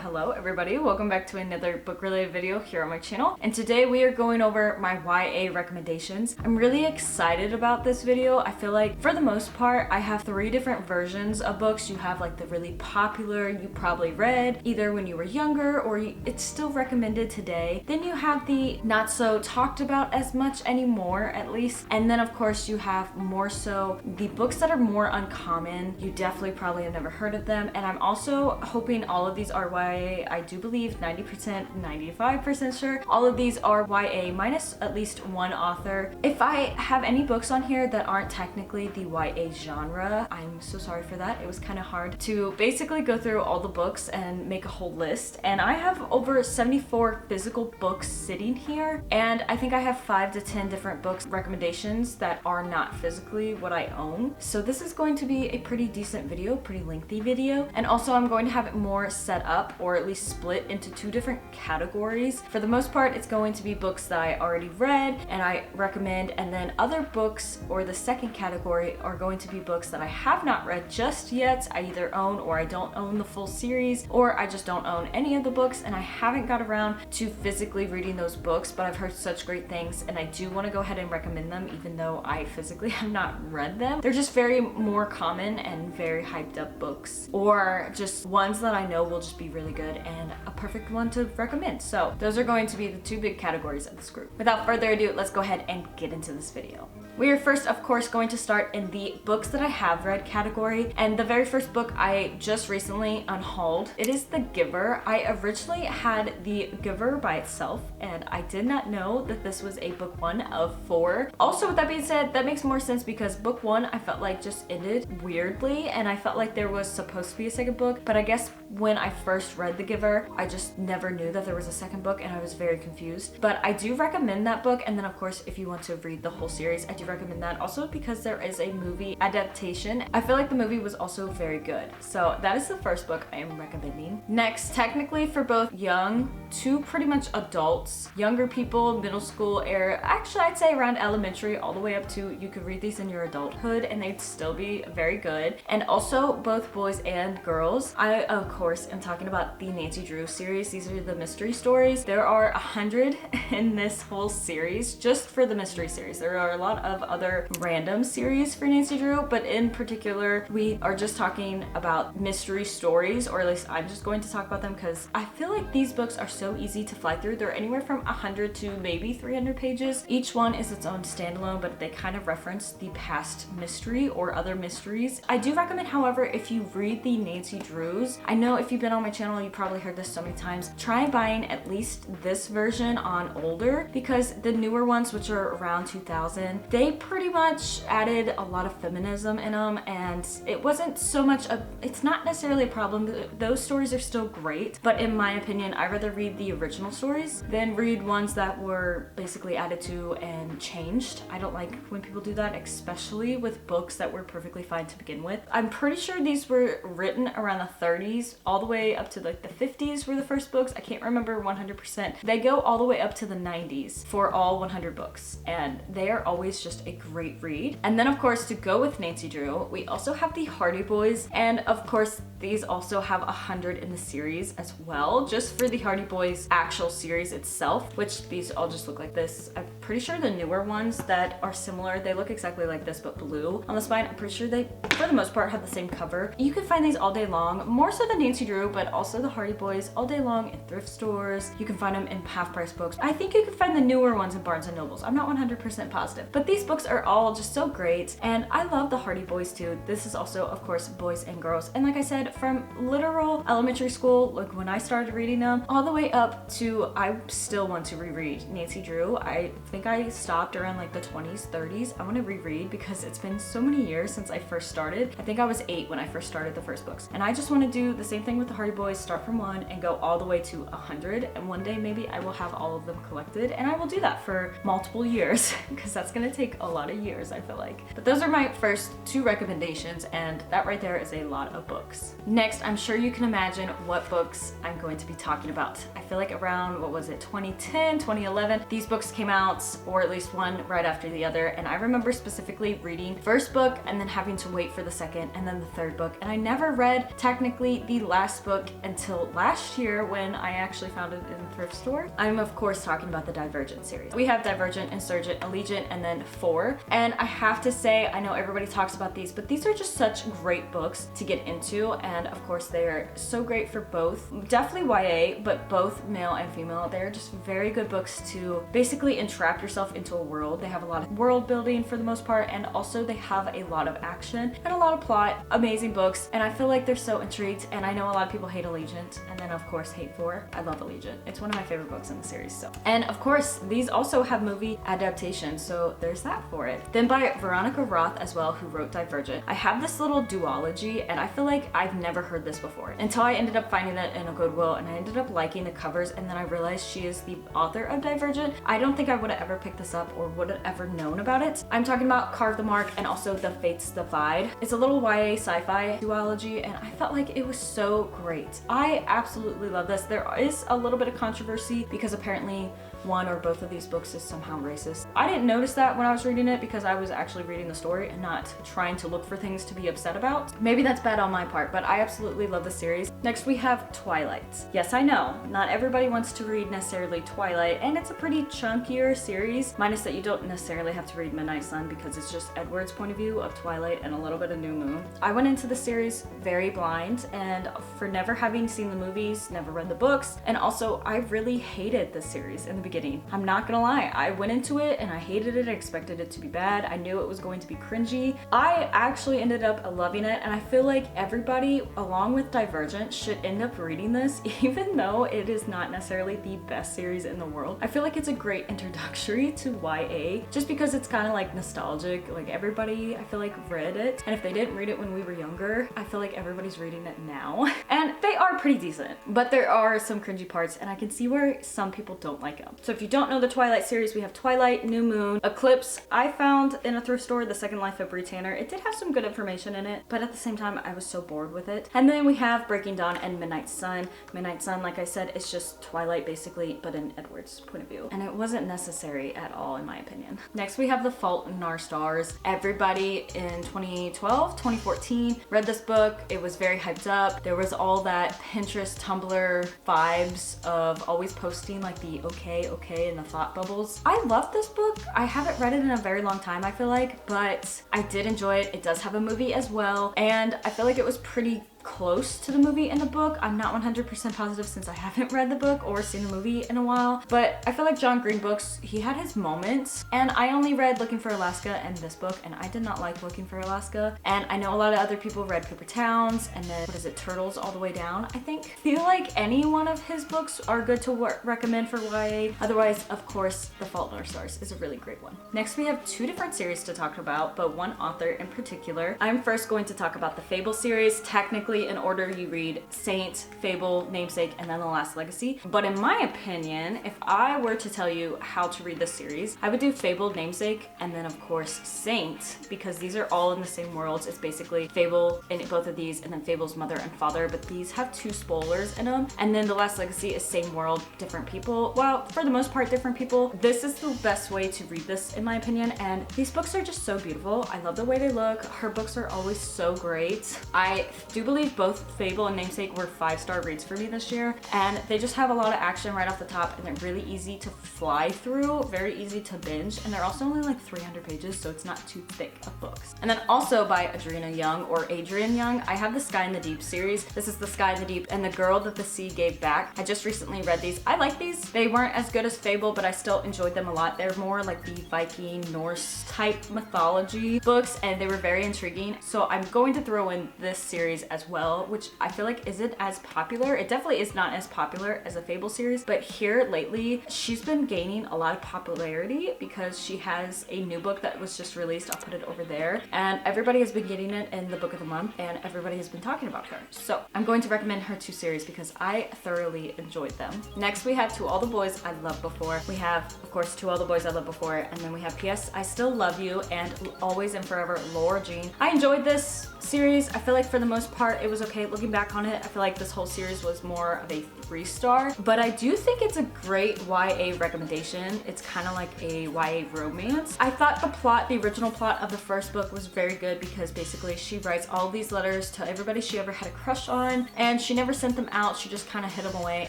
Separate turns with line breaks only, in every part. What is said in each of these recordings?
Hello everybody, welcome back to another book related video here on my channel, and today we are going over my YA recommendations. I'm really excited about this video. I feel like for the most part I have 3 different versions of books. You have like the really popular, you probably read either when you were younger or it's still recommended today. Then you have the not so talked about as much anymore, at least, and then of course you have more so the books that are more uncommon. You definitely probably have never heard of them, and I'm also hoping all of these are YA. I do believe 90%, 95% sure all of these are YA minus at least one author. If I have any books on here that aren't technically the YA genre, I'm so sorry for that. It was kind of hard to basically go through all the books and make a whole list, and I have over 74 physical books sitting here, and I think I have 5 to 10 different books recommendations that are not physically what I own. So this is going to be a pretty decent video, pretty lengthy video, and also I'm going to have it more set up, or at least split into 2 different categories. For the most part, it's going to be books that I already read and I recommend, and then other books, or the second category, are going to be books that I have not read just yet. I either own or I don't own the full series, or I just don't own any of the books and I haven't got around to physically reading those books, but I've heard such great things and I do want to go ahead and recommend them even though I physically have not read them. They're just very more common and very hyped up books, or just ones that I know will just be really good and a perfect one to recommend. So those are going to be the 2 big categories of this group. Without further ado, let's go ahead and get into this video. We are first, of course, going to start in the books that I have read category, and the very first book I just recently unhauled, it is The Giver. I originally had The Giver by itself, and I did not know that this was a book 1 of 4. Also, with that being said, that makes more sense because book 1 I felt like just ended weirdly, and I felt like there was supposed to be a second book, but I guess when I first read The Giver, I just never knew that there was a second book and I was very confused. But I do recommend that book, and then of course if you want to read the whole series, I do recommend that also because there is a movie adaptation. I feel like the movie was also very good. So that is the first book I am recommending. Next, technically for both young to pretty much adults, younger people, middle school era, actually I'd say around elementary all the way up to, you could read these in your adulthood and they'd still be very good. And also both boys and girls. I of course am talking about the Nancy Drew series. These are the mystery stories. There are 100 in this whole series just for the mystery series. There are a lot of other random series for Nancy Drew, but in particular we are just talking about mystery stories, or at least I'm just going to talk about them because I feel like these books are so easy to fly through. They're anywhere from 100 to maybe 300 pages. Each one is its own standalone, but they kind of reference the past mystery or other mysteries. I do recommend, however, if you read the Nancy Drews, I know if you've been on my channel you probably heard this so many times, try buying at least this version on older, because the newer ones, which are around 2000, they pretty much added a lot of feminism in them, and it wasn't so much it's not necessarily a problem. Those stories are still great, but in my opinion I'd rather read the original stories than read ones that were basically added to and changed. I don't like when people do that, especially with books that were perfectly fine to begin with. I'm pretty sure these were written around the 30s all the way up to like the 50s were the first books. I can't remember 100%. They go all the way up to the 90s for all 100 books, and they are always just a great read. And then of course, to go with Nancy Drew, we also have the Hardy Boys, and of course these also have 100 in the series as well, just for the Hardy Boys actual series itself, which these all just look like this. I'm pretty sure the newer ones that are similar, they look exactly like this but blue on the spine. I'm pretty sure they, for the most part, have the same cover. You can find these all day long, more so than Nancy Drew, but also the Hardy Boys all day long in thrift stores. You can find them in half-price books. I think you can find the newer ones in Barnes & Nobles. I'm not 100% positive, but these books are all just so great, and I love the Hardy Boys too. This is also, of course, boys and girls, and like I said, from literal elementary school, like when I started reading them, all the way up to I still want to reread Nancy Drew. I think I stopped around like the 20s, 30s. I want to reread because it's been so many years since I first started. I think I was 8 when I first started the first books, and I just want to do the same thing with the Hardy Boys, start from 1 and go all the way to 100, and one day maybe I will have all of them collected, and I will do that for multiple years because that's gonna take a lot of years, I feel like. But those are my first 2 recommendations, and that right there is a lot of books. Next, I'm sure you can imagine what books I'm going to be talking about. I feel like around, what was it, 2010, 2011, these books came out, or at least one right after the other. And I remember specifically reading first book and then having to wait for the second and then the third book. And I never read technically the last book until last year when I actually found it in the thrift store. I'm of course talking about the Divergent series. We have Divergent, Insurgent, Allegiant, and then 4. And I have to say, I know everybody talks about these, but these are just such great books to get into. And of course they are so great for both, definitely YA, but both male and female. They're just very good books to basically entrap yourself into a world. They have a lot of world building for the most part, and also they have a lot of action and a lot of plot. Amazing books, and I feel like they're so intrigued. And I know a lot of people hate Allegiant, and then of course hate 4. I love Allegiant. It's one of my favorite books in the series. So, and of course these also have movie adaptations, so there's that for it. Then by Veronica Roth as well, who wrote Divergent. I have this little duology, and I feel like I've never heard this before until I ended up finding it in a Goodwill, and I ended up liking the covers, and then I realized she is the author of Divergent. I don't think I would have ever picked this up or would have ever known about it. I'm talking about Carve the Mark and also The Fates Divide. It's a little YA sci-fi duology, and I felt like it was so great. I absolutely love this. There is a little bit of controversy because apparently one or both of these books is somehow racist. I didn't notice that when I was reading it because I was actually reading the story and not trying to look for things to be upset about. Maybe that's bad on my part, but I absolutely love the series. Next we have Twilight. Yes, I know, not everybody wants to read necessarily Twilight, and it's a pretty chunkier series, minus that you don't necessarily have to read Midnight Sun because it's just Edward's point of view of Twilight and a little bit of New Moon. I went into the series very blind, and for never having seen the movies, never read the books, and also I really hated the series in the beginning. I'm not gonna lie, I went into it and I hated it. I expected it to be bad. I knew it was going to be cringy. I actually ended up loving it, and I feel like everybody, along with Divergent, should end up reading this, even though it is not necessarily the best series in the world. I feel like it's a great introductory to YA, just because it's kind of like nostalgic. Like everybody, I feel like, read it, and if they didn't read it when we were younger, I feel like everybody's reading it now. And they are pretty decent, but there are some cringy parts, and I can see where some people don't like them. So if you don't know the Twilight series, we have Twilight, New Moon, Eclipse. I found in a thrift store The Second Life of Bree Tanner. It did have some good information in it, but at the same time I was so bored with it. And then we have Breaking Dawn and Midnight Sun. Midnight Sun, like I said, is just Twilight basically, but in Edward's point of view, and it wasn't necessary at all in my opinion. Next we have The Fault in Our Stars. Everybody in 2012, 2014 read this book. It was very hyped up. There was all that Pinterest, Tumblr vibes of always posting like the okay and the thought bubbles. I love this book. I haven't read it in a very long time, I feel like, but I did enjoy it. It does have a movie as well, and I feel like it was pretty close to the movie in the book. I'm not 100% positive since I haven't read the book or seen the movie in a while, but I feel like John Green books, he had his moments, and I only read Looking for Alaska and this book, and I did not like Looking for Alaska. And I know a lot of other people read Paper Towns, and then, what is it, Turtles All the Way Down, I think. I feel like any one of his books are good to recommend for YA. Otherwise, of course, The Fault in Our Stars is a really great one. Next, we have 2 different series to talk about, but one author in particular. I'm first going to talk about the Fable series. Technically, in order, you read Saint, Fable, Namesake, and then The Last Legacy. But in my opinion, if I were to tell you how to read this series, I would do Fable, Namesake, and then of course Saint, because these are all in the same worlds. It's basically Fable in both of these, and then Fable's mother and father, but these have 2 spoilers in them. And then The Last Legacy is same world, different people. Well, for the most part, different people. This is the best way to read this, in my opinion, and these books are just so beautiful. I love the way they look. Her books are always so great. I do believe both Fable and Namesake were 5-star reads for me this year, and they just have a lot of action right off the top, and they're really easy to fly through, very easy to binge, and they're also only like 300 pages, so it's not too thick of books. And then also by Adriana Young, or Adrian Young, I have the Sky in the Deep series. This is The Sky in the Deep and The Girl That the Sea Gave Back. I just recently read these. I like these. They weren't as good as Fable, but I still enjoyed them a lot. They're more like the Viking, Norse type mythology books, and they were very intriguing. So I'm going to throw in this series as well, which I feel like isn't as popular. It definitely is not as popular as a Fable series, but here lately she's been gaining a lot of popularity because she has a new book that was just released. I'll put it over there, and everybody has been getting it in the book of the month, and everybody has been talking about her. So I'm going to recommend her 2 series because I thoroughly enjoyed them. Next we have To All the Boys I Loved Before. We have, of course, To All the Boys I Loved Before, and then we have P.S. I Still Love You and Always and Forever Laura Jean. I enjoyed this series. I feel like for the most part it was okay. Looking back on it, I feel like this whole series was more of a 3-star, but I do think it's a great YA recommendation. It's kind of like a YA romance. I thought the original plot of the first book was very good because basically she writes all these letters to everybody she ever had a crush on, and she never sent them out. She just kind of hid them away.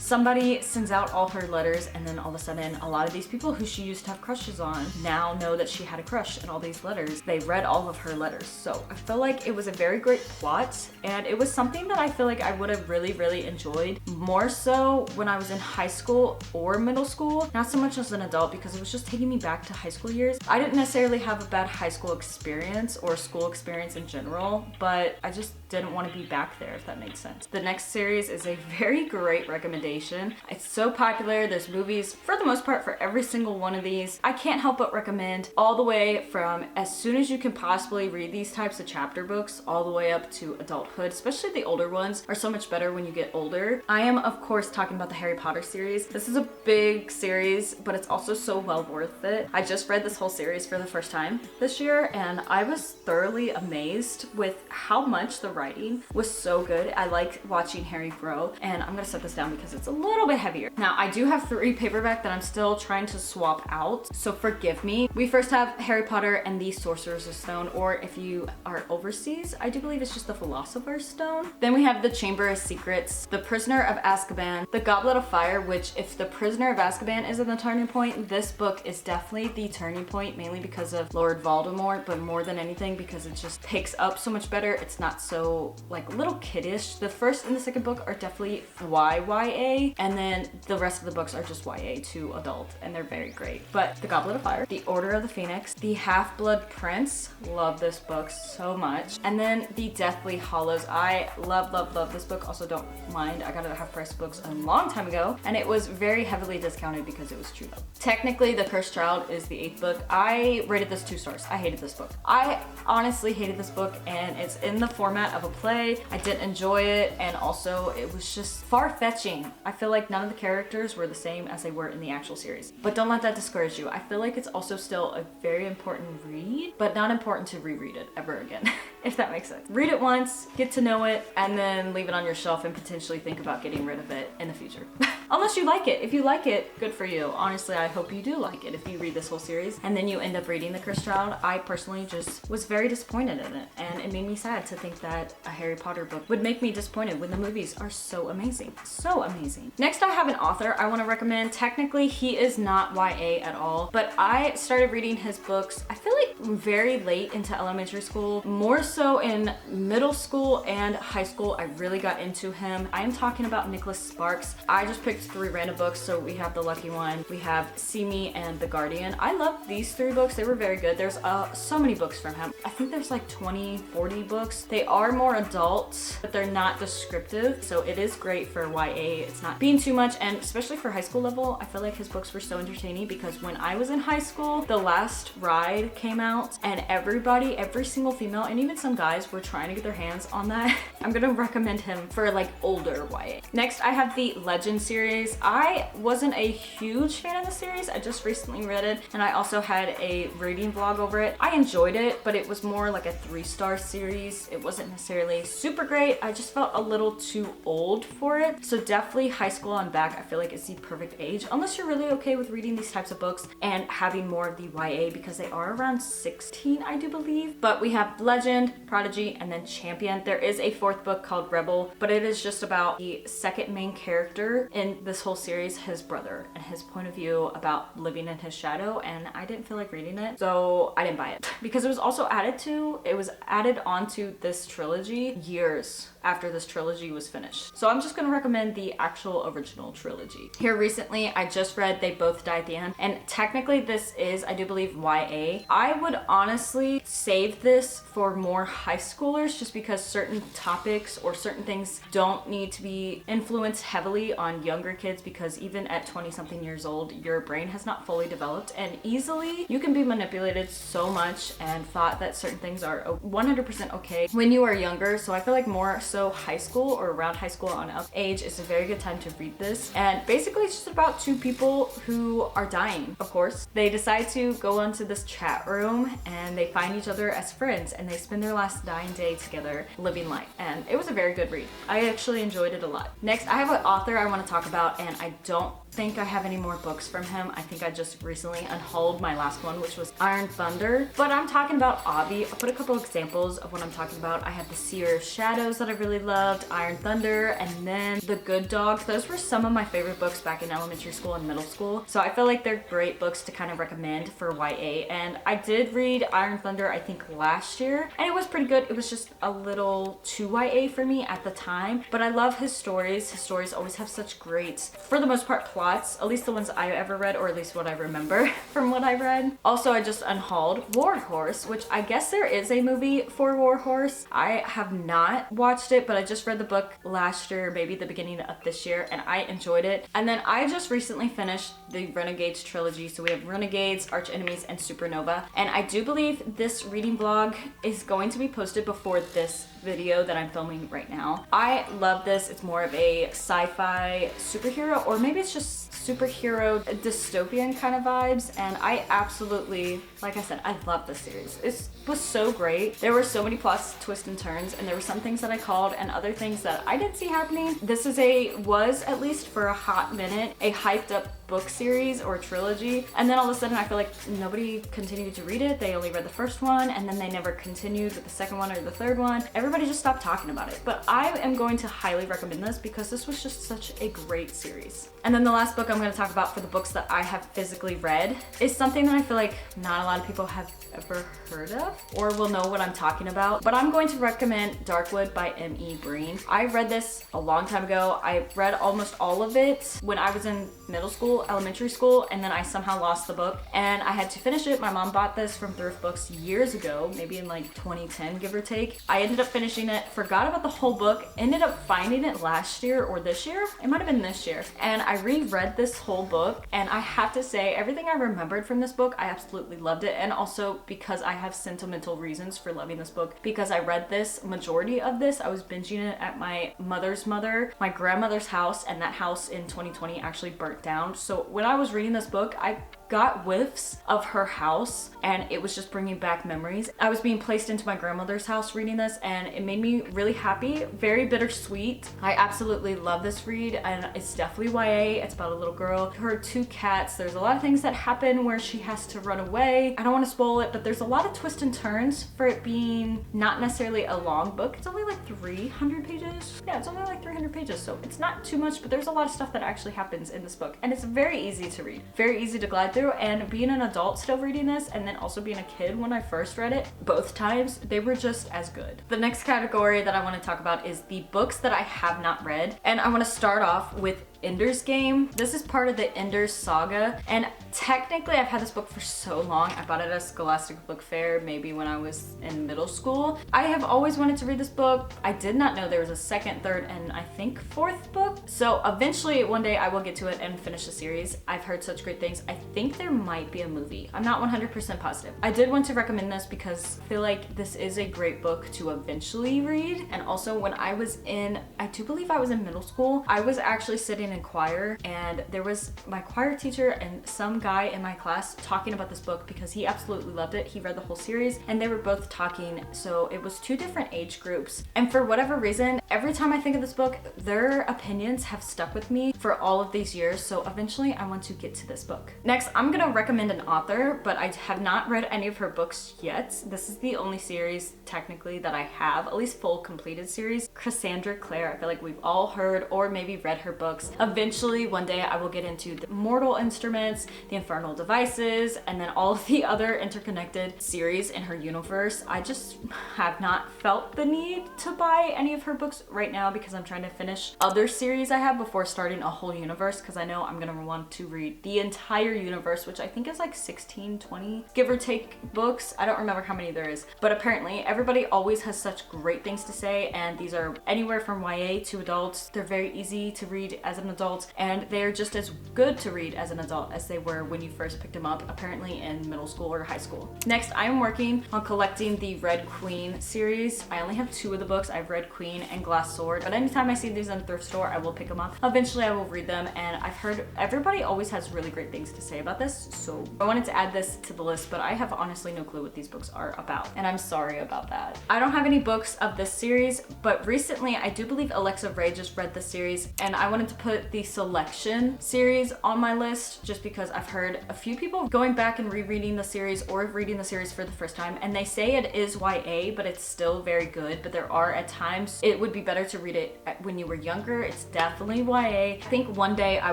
Somebody sends out all her letters, and then all of a sudden, a lot of these people who she used to have crushes on now know that she had a crush in all these letters. They read all of her letters. So I feel like it was a very great plot, and it was something that I feel like I would have really enjoyed more so when I was in high school or middle school, not so much as an adult, because it was just taking me back to high school years. I didn't necessarily have a bad high school experience or school experience in general, but I just didn't want to be back there, if that makes sense. The next series is a very great recommendation. It's so popular. There's movies for the most part for every single one of these. I can't help but recommend all the way from as soon as you can possibly read these types of chapter books all the way up to adulthood, especially the older ones are so much better when you get older. I am of course talking about the Harry Potter series. This is a big series, but it's also so well worth it. I just read this whole series for the first time this year, and I was thoroughly amazed with how much the writing was so good. I like watching Harry grow, and I'm gonna set this down because it's a little bit heavier. Now, I do have 3 paperback that I'm still trying to swap out, so forgive me. We first have Harry Potter and the Sorcerer's Stone, or if you are overseas, I do believe it's just the Philosopher's Stone. Then we have the Chamber of Secrets, the Prisoner of Azkaban, the Goblet of Fire, which if the Prisoner of Azkaban isn't the turning point, this book is definitely the turning point, mainly because of Lord Voldemort, but more than anything because it just picks up so much better. It's not so like little kiddish. The first and the second book are definitely YYA, and then the rest of the books are just YA to adult, and they're very great. But the Goblet of Fire, the Order of the Phoenix, the Half-Blood Prince, love this book so much, and then the Deathly Hallows. I love this book. Also, don't mind, I got it at half price books a long time ago, and it was very heavily discounted because it was true love. Technically, The Cursed Child is the 8th book. I rated this 2 stars. I hated this book. I honestly hated this book, and it's in the format of a play. I didn't enjoy it, and also it was just far-fetching. I feel like none of the characters were the same as they were in the actual series. But don't let that discourage you. I feel like it's also still a very important read, but not important to reread it ever again, if that makes sense. Read it once, get to know it, and then leave it on your shelf and potentially think about getting rid of it in the future. Unless you like it. If you like it, good for you. Honestly, I hope you do like it if you read this whole series and then you end up reading The Cursed Child. I personally just was very disappointed in it, and it made me sad to think that a Harry Potter book would make me disappointed when the movies are so amazing. So amazing. Next, I have an author I want to recommend. Technically, he is not YA at all, but I started reading his books, I feel like very late into elementary school, more so in middle school and high school. I really got into him. I am talking about Nicholas Sparks. I just picked 3 random books. So we have The Lucky One, we have See Me, and The Guardian. I love these 3 books. They were very good. There's so many books from him. I think there's like 20, 40 books. They are more adult, but they're not descriptive. So it is great for YA. It's not being too much, and especially for high school level, I feel like his books were so entertaining because when I was in high school, The Last Ride came out, and everybody, every single female, and even some guys were trying to get their hands on that. I'm gonna recommend him for like older YA. Next, I have the Legend series. I wasn't a huge fan of the series. I just recently read it, and I also had a reading vlog over it. I enjoyed it, but it was more like a 3-star series. It wasn't necessarily super great. I just felt a little too old for it. So definitely high school on back, I feel like it's the perfect age, unless you're really okay with reading these types of books and having more of the YA, because they are around 16, I do believe. But we have Legend, Prodigy, and then Champion. There is a 4th book called Rebel, but it is just about the second main character in this whole series, his brother, and his point of view about living in his shadow, and I didn't feel like reading it, so I didn't buy it. Because it was added onto this trilogy years after this trilogy was finished. So I'm just gonna recommend the actual original trilogy. Here recently, I just read They Both Die at the End, and technically this is, I do believe, YA. I would honestly save this for more high schoolers just because certain topics or certain things don't need to be influenced heavily on younger kids, because even at 20-something years old, your brain has not fully developed, and easily you can be manipulated so much and thought that certain things are 100% okay when you are younger. So I feel like more so also high school or around high school on up age, it's a very good time to read this. And basically it's just about two people who are dying, of course. They decide to go onto this chat room and they find each other as friends and they spend their last dying day together living life. And it was a very good read. I actually enjoyed it a lot. Next, I have an author I want to talk about, and I don't think I have any more books from him. I think I just recently unhauled my last one, which was Iron Thunder. But I'm talking about Avi. I'll put a couple examples of what I'm talking about. I have The Seer of Shadows that I really loved, Iron Thunder, and then The Good Dog. Those were some of my favorite books back in elementary school and middle school. So I feel like they're great books to kind of recommend for YA. And I did read Iron Thunder, I think last year, and it was pretty good. It was just a little too YA for me at the time, but I love his stories. His stories always have such great, for the most part, plots, at least the ones I ever read, or at least what I remember from what I read. Also, I just unhauled War Horse, which I guess there is a movie for War Horse. I have not watched it, but I just read the book last year, maybe the beginning of this year, and I enjoyed it. And then I just recently finished the Renegades trilogy. So we have Renegades, Arch Enemies, and Supernova. And I do believe this reading vlog is going to be posted before this video that I'm filming right now. I love this. It's more of a sci-fi superhero, or maybe it's just superhero dystopian kind of vibes, and I absolutely, like I said, I love this series. It was so great. There were so many plots, twists, and turns, and there were some things that I called and other things that I didn't see happening. This is was at least for a hot minute, a hyped up book series or trilogy, and then all of a sudden I feel like nobody continued to read it. They only read the first one, and then they never continued with the second one or the third one. Everybody just stopped talking about it. But I am going to highly recommend this because this was just such a great series. And then the last book I'm going to talk about for the books that I have physically read is something that I feel like not a lot of people have ever heard of or will know what I'm talking about, but I'm going to recommend Darkwood by M.E. Breen. I read this a long time ago. I read almost all of it when I was in middle school, elementary school, and then I somehow lost the book and I had to finish it. My mom bought this from thrift books years ago, maybe in like 2010, give or take. I ended up finishing it, forgot about the whole book, ended up finding it last year or this year. It might have been this year. And I reread this whole book, and I have to say everything I remembered from this book, I absolutely loved it. And also because I have sentimental reasons for loving this book, because I read this, majority of this, I was binging it at my mother's mother, my grandmother's house, and that house in 2020 actually burnt down. So when I was reading this book, I got whiffs of her house and it was just bringing back memories. I was being placed into my grandmother's house reading this and it made me really happy, very bittersweet. I absolutely love this read and it's definitely YA. It's about a little girl, her two cats. There's a lot of things that happen where she has to run away. I don't want to spoil it, but there's a lot of twists and turns for it being not necessarily a long book. It's only like 300 pages. Yeah, it's only like 300 pages, so it's not too much, but there's a lot of stuff that actually happens in this book and it's very easy to read, very easy to glide through. And being an adult still reading this and then also being a kid when I first read it, both times they were just as good. The next category that I want to talk about is the books that I have not read, and I want to start off with Ender's Game. This is part of the Ender's Saga, and technically I've had this book for so long. I bought it at Scholastic Book Fair maybe when I was in middle school. I have always wanted to read this book. I did not know there was a second, third, and I think fourth book. So eventually one day I will get to it and finish the series. I've heard such great things. I think there might be a movie. I'm not 100% positive. I did want to recommend this because I feel like this is a great book to eventually read. And also when I was in, I do believe I was in middle school, I was actually sitting in choir and there was my choir teacher and some guy in my class talking about this book because he absolutely loved it. He read the whole series and they were both talking, so it was two different age groups, and for whatever reason every time I think of this book their opinions have stuck with me for all of these years, so eventually I want to get to this book. Next, I'm gonna recommend an author, but I have not read any of her books yet. This is the only series technically that I have, at least full completed series. Cassandra Clare. I feel like we've all heard or maybe read her books. Eventually one day I will get into the Mortal Instruments, the Infernal Devices, and then all of the other interconnected series in her universe. I just have not felt the need to buy any of her books right now because I'm trying to finish other series I have before starting a whole universe, because I know I'm gonna want to read the entire universe, which I think is like 16, 20, give or take books. I don't remember how many there is, but apparently everybody always has such great things to say, and these are anywhere from YA to adults. They're very easy to read as an an adult, and they're just as good to read as an adult as they were when you first picked them up, apparently in middle school or high school. Next, I am working on collecting the Red Queen series. I only have 2 of the books. I have Red Queen and Glass Sword, but anytime I see these in a thrift store, I will pick them up. Eventually, I will read them, and I've heard everybody always has really great things to say about this, so I wanted to add this to the list, but I have honestly no clue what these books are about, and I'm sorry about that. I don't have any books of this series, but recently I do believe Alexa Ray just read the series, and I wanted to put the Selection series on my list just because I've heard a few people going back and rereading the series or reading the series for the first time, and they say it is YA, but it's still very good, but there are at times it would be better to read it when you were younger. It's definitely YA. I think one day I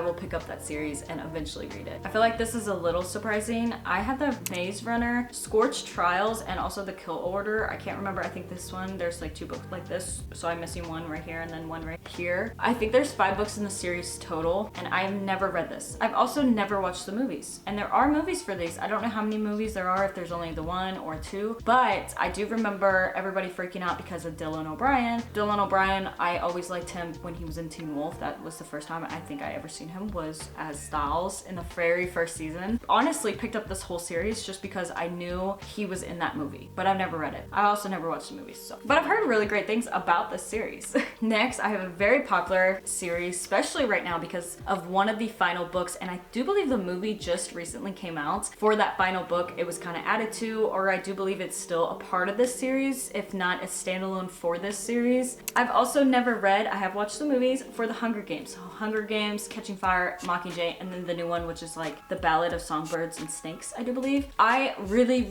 will pick up that series and eventually read it. I feel like this is a little surprising. I have the Maze Runner, Scorched Trials, and also the Kill Order. I can't remember. I think this one, there's like 2 books like this, so I'm missing one right here and then one right here. I think there's 5 books in the series total, and I've never read this. I've also never watched the movies, and there are movies for these. I don't know how many movies there are, if there's only the 1 or 2, but I do remember everybody freaking out because of Dylan O'Brien. Dylan O'Brien, I always liked him when he was in Teen Wolf. That was the first time I think I ever seen him, was as Styles in the very first season. Honestly, picked up this whole series just because I knew he was in that movie, but I've never read it. I also never watched the movies, so. But I've heard really great things about this series. Next, I have a very popular series, especially right now because of one of the final books, and I do believe the movie just recently came out. For that final book, it was kind of added to, or I do believe it's still a part of this series, if not a standalone for this series. I've also never read, I have watched the movies for the Hunger Games. So Hunger Games, Catching Fire, Mockingjay, and then the new one, which is like the Ballad of Songbirds and Snakes, I do believe. I really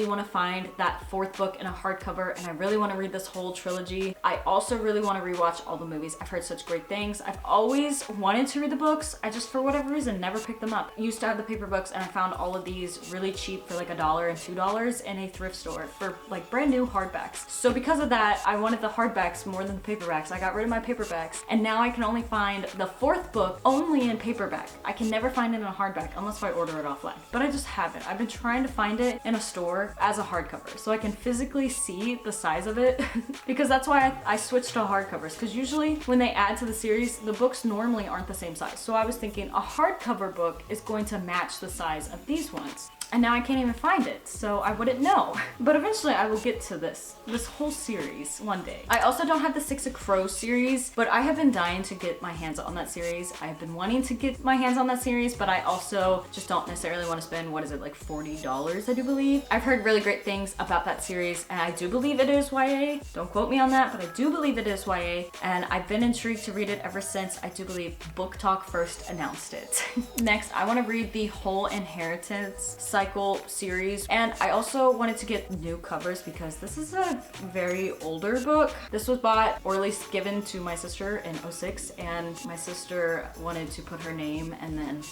want to find that 4th book in a hardcover, and I really want to read this whole trilogy. I also really want to rewatch all the movies. I've heard such great things. I've always wanted to read the books. I just, for whatever reason, never picked them up. Used to have the paper books, and I found all of these really cheap for like $1 and $2 in a thrift store for like brand new hardbacks. So because of that, I wanted the hardbacks more than the paperbacks. I got rid of my paperbacks, and now I can only find the 4th book only in paperback. I can never find it in a hardback unless I order it offline, but I just haven't. I've been trying to find it in a store as a hardcover so I can physically see the size of it because that's why I switched to hardcovers, because usually when they add to the series, the books normally aren't the same size. So I was thinking a hardcover book is going to match the size of these ones. And now I can't even find it, so I wouldn't know. But eventually I will get to this whole series one day. I also don't have the Six of Crows series, but I have been dying to get my hands on that series. I've been wanting to get my hands on that series, but I also just don't necessarily want to spend, what is it, like $40, I do believe. I've heard really great things about that series, and I do believe it is YA. Don't quote me on that, but I do believe it is YA, and I've been intrigued to read it ever since I do believe Book Talk first announced it. Next, I want to read the whole Inheritance cycle series, and I also wanted to get new covers because this is a very older book. This was bought, or at least given, to my sister in 06, and my sister wanted to put her name and then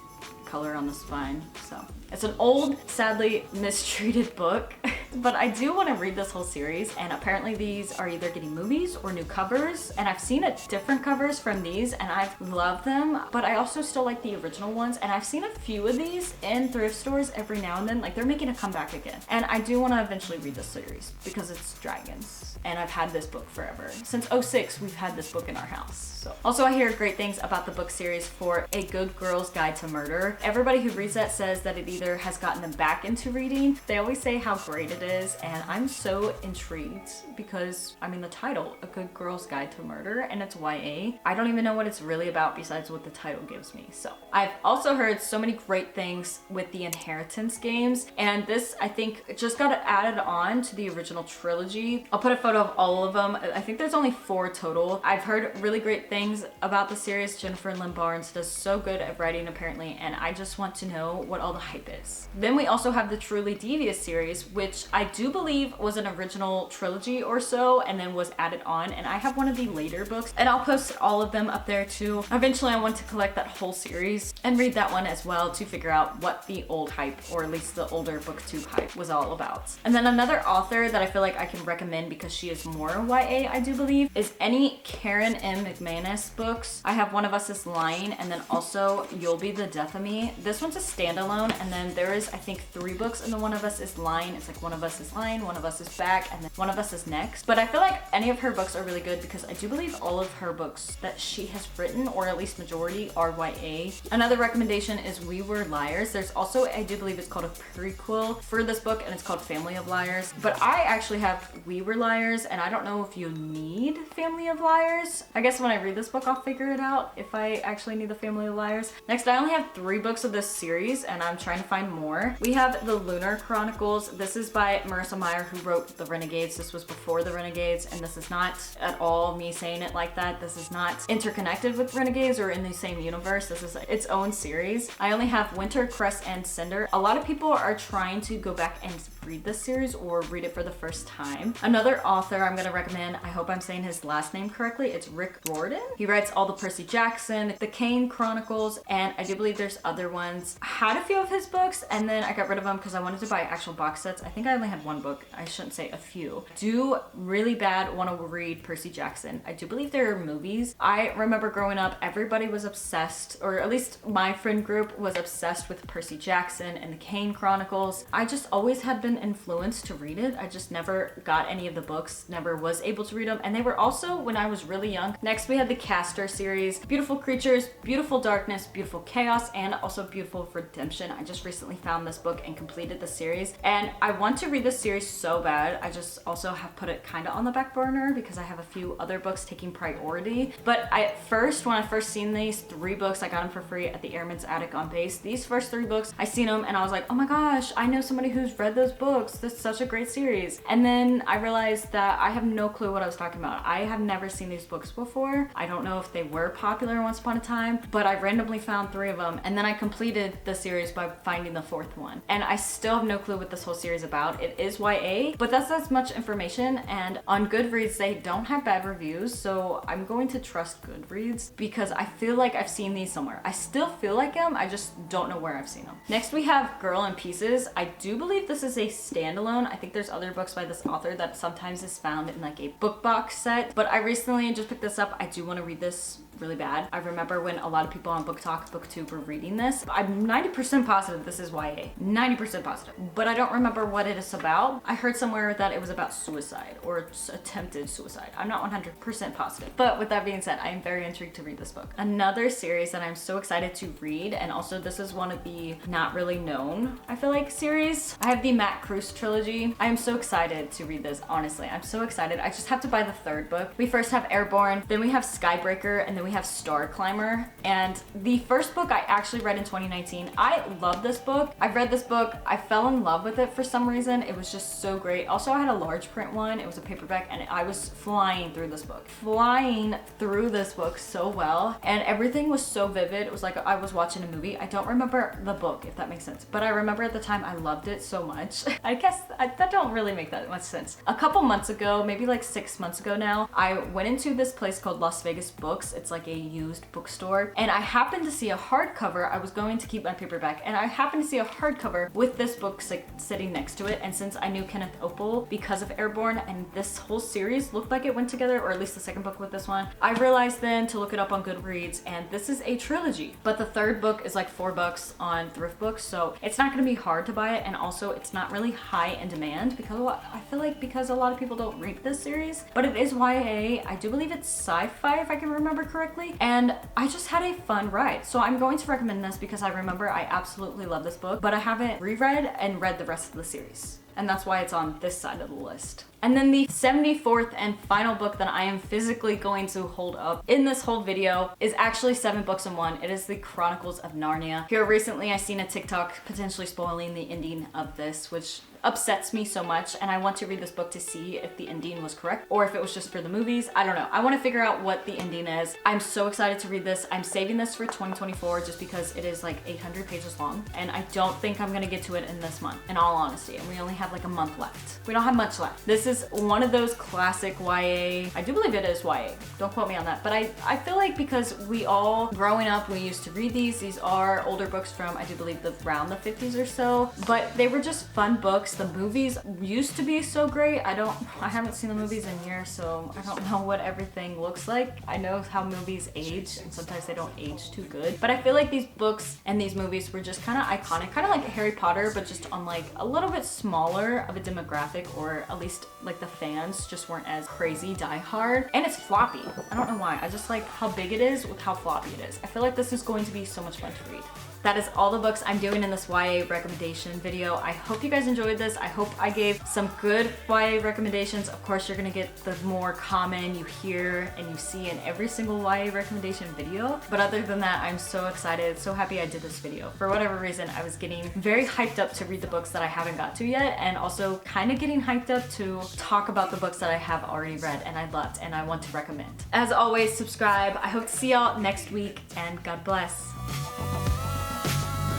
color on the spine. So it's an old, sadly mistreated book, but I do want to read this whole series, and apparently these are either getting movies or new covers, and I've seen different covers from these and I've loved them, but I also still like the original ones, and I've seen a few of these in thrift stores every now and then. Like, they're making a comeback again, and I do want to eventually read this series because it's dragons, and I've had this book forever. Since 06, we've had this book in our house. So also, I hear great things about the book series for A Good Girl's Guide to Murder. Everybody who reads that says that it either has gotten them back into reading. They always say how great it is, and I'm so intrigued because, I mean, the title, A Good Girl's Guide to Murder, and it's YA. I don't even know what it's really about besides what the title gives me. So I've also heard so many great things with the Inheritance games, and this, I think, just got added on to the original trilogy. I'll put a photo of all of them. I think there's only 4 total. I've heard really great things about the series. Jennifer Lynn Barnes does so good at writing, apparently, and I just want to know what all the hype is. Then we also have the Truly Devious series, which I do believe was an original trilogy or so and then was added on, and I have one of the later books, and I'll post all of them up there too. Eventually I want to collect that whole series and read that one as well to figure out what the old hype, or at least the older booktube hype, was all about. And then another author that I feel like I can recommend because she is more YA, I do believe, is any Karen M. McManus books. I have One of Us is Lying, and then also You'll Be the Death of Me. This one's a standalone, and then there is, I think, 3 books in the One of Us is Lying. It's like one of of Us is Lying, One of Us is Back, and then One of Us is Next. But I feel like any of her books are really good because I do believe all of her books that she has written, or at least majority, are YA. Another recommendation is We Were Liars. There's also, I do believe it's called a prequel for this book, and it's called Family of Liars. But I actually have We Were Liars, and I don't know if you need Family of Liars. I guess when I read this book, I'll figure it out if I actually need the Family of Liars. Next, I only have 3 books of this series, and I'm trying to find more. We have The Lunar Chronicles. This is by Marissa Meyer, who wrote The Renegades. This was before The Renegades, and this is not at all me saying it like that. This is not interconnected with Renegades or in the same universe. This is its own series. I only have Winter, Crest, and Cinder. A lot of people are trying to go back and read this series or read it for the first time. Another author I'm gonna recommend, I hope I'm saying his last name correctly, it's Rick Riordan. He writes all the Percy Jackson, the Kane Chronicles, and I do believe there's other ones. I had a few of his books and then I got rid of them because I wanted to buy actual box sets. I think I only had 1 book. I shouldn't say a few. Do really bad want to read Percy Jackson. I do believe there are movies. I remember growing up, everybody was obsessed, or at least my friend group was obsessed with Percy Jackson and the Kane Chronicles. I just always had been influenced to read it. I just never got any of the books, never was able to read them, and they were also when I was really young. Next, we had the Castor series. Beautiful Creatures, Beautiful Darkness, Beautiful Chaos, and also Beautiful Redemption. I just recently found this book and completed the series, and I want to read this series so bad. I just also have put it kind of on the back burner because I have a few other books taking priority. But when I first seen these 3 books, I got them for free at the Airman's Attic on Base. These first 3 books, I seen them and I was like, oh my gosh, I know somebody who's read those books. This is such a great series. And then I realized that I have no clue what I was talking about. I have never seen these books before. I don't know if they were popular once upon a time, but I randomly found 3 of them, and then I completed the series by finding the 4th one. And I still have no clue what this whole series is about. It is YA, but that's as much information, and on Goodreads they don't have bad reviews, so I'm going to trust Goodreads because I feel like I've seen these somewhere. I still feel like them, I just don't know where I've seen them. Next, we have Girl in Pieces. I do believe this is a standalone. I think there's other books by this author that sometimes is found in like a book box set, but I recently just picked this up. I do want to read this really bad. I remember when a lot of people on Book Talk, BookTube were reading this. I'm 90% positive this is YA. 90% positive. But I don't remember what it is about. I heard somewhere that it was about suicide or attempted suicide. I'm not 100% positive. But with that being said, I am very intrigued to read this book. Another series that I'm so excited to read, and also this is one of the not really known, I feel like, series. I have the Matt Kruse trilogy. I am so excited to read this, honestly. I'm so excited. I just have to buy the 3rd book. We first have Airborne, then we have Skybreaker, and then we have Star Climber. And the first book I actually read in 2019. I love this book. I read this book. I fell in love with it for some reason. It was just so great. Also, I had a large print one. It was a paperback, and I was flying through this book. Flying through this book so well. And everything was so vivid. It was like I was watching a movie. I don't remember the book, if that makes sense. But I remember at the time I loved it so much. I guess that don't really make that much sense. A couple months ago, maybe like 6 months ago now, I went into this place called Las Vegas Books. It's like a used bookstore, and I happened to see a hardcover. I was going to keep my paperback, and I happened to see a hardcover with this book sitting next to it. And since I knew Kenneth Opel because of Airborne, and this whole series looked like it went together, or at least the 2nd book with this one, I realized then to look it up on Goodreads, and this is a trilogy. But the 3rd book is like $4 on Thrift Books, so it's not going to be hard to buy it, and also it's not really high in demand because I feel like because a lot of people don't read this series. But it is YA. I do believe it's sci-fi if I can remember correctly, and I just had a fun ride. So I'm going to recommend this because I remember I absolutely love this book, but I haven't reread and read the rest of the series. And that's why it's on this side of the list. And then the 74th and final book that I am physically going to hold up in this whole video is actually 7 books in one. It is the Chronicles of Narnia. Here recently I seen a TikTok potentially spoiling the ending of this, which upsets me so much, and I want to read this book to see if the ending was correct or if it was just for the movies. I don't know. I want to figure out what the ending is. I'm so excited to read this. I'm saving this for 2024 just because it is like 800 pages long, and I don't think I'm gonna get to it in this month, in all honesty, and we only have like a month left. We don't have much left. This is one of those classic YA. I do believe it is YA. Don't quote me on that, but I feel like because we all, growing up, we used to read these. These are older books from, I do believe, around the 50s or so, but they were just fun books. The movies used to be so great. I haven't seen the movies in years, so I don't know what everything looks like. I know how movies age, and sometimes they don't age too good, but I feel like these books and these movies were just kind of iconic, kind of like Harry Potter, but just on like a little bit smaller smaller of a demographic, or at least like the fans just weren't as crazy diehard. And it's floppy. I don't know why. I just like how big it is with how floppy it is. I feel like this is going to be so much fun to read. That is all the books I'm doing in this YA recommendation video. I hope you guys enjoyed this. I hope I gave some good YA recommendations. Of course, you're gonna get the more common you hear and you see in every single YA recommendation video. But other than that, I'm so excited, so happy I did this video. For whatever reason, I was getting very hyped up to read the books that I haven't got to yet, and also kind of getting hyped up to talk about the books that I have already read and I loved and I want to recommend. As always, subscribe. I hope to see y'all next week, and God bless.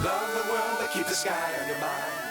Love the world, but keep the sky on your mind.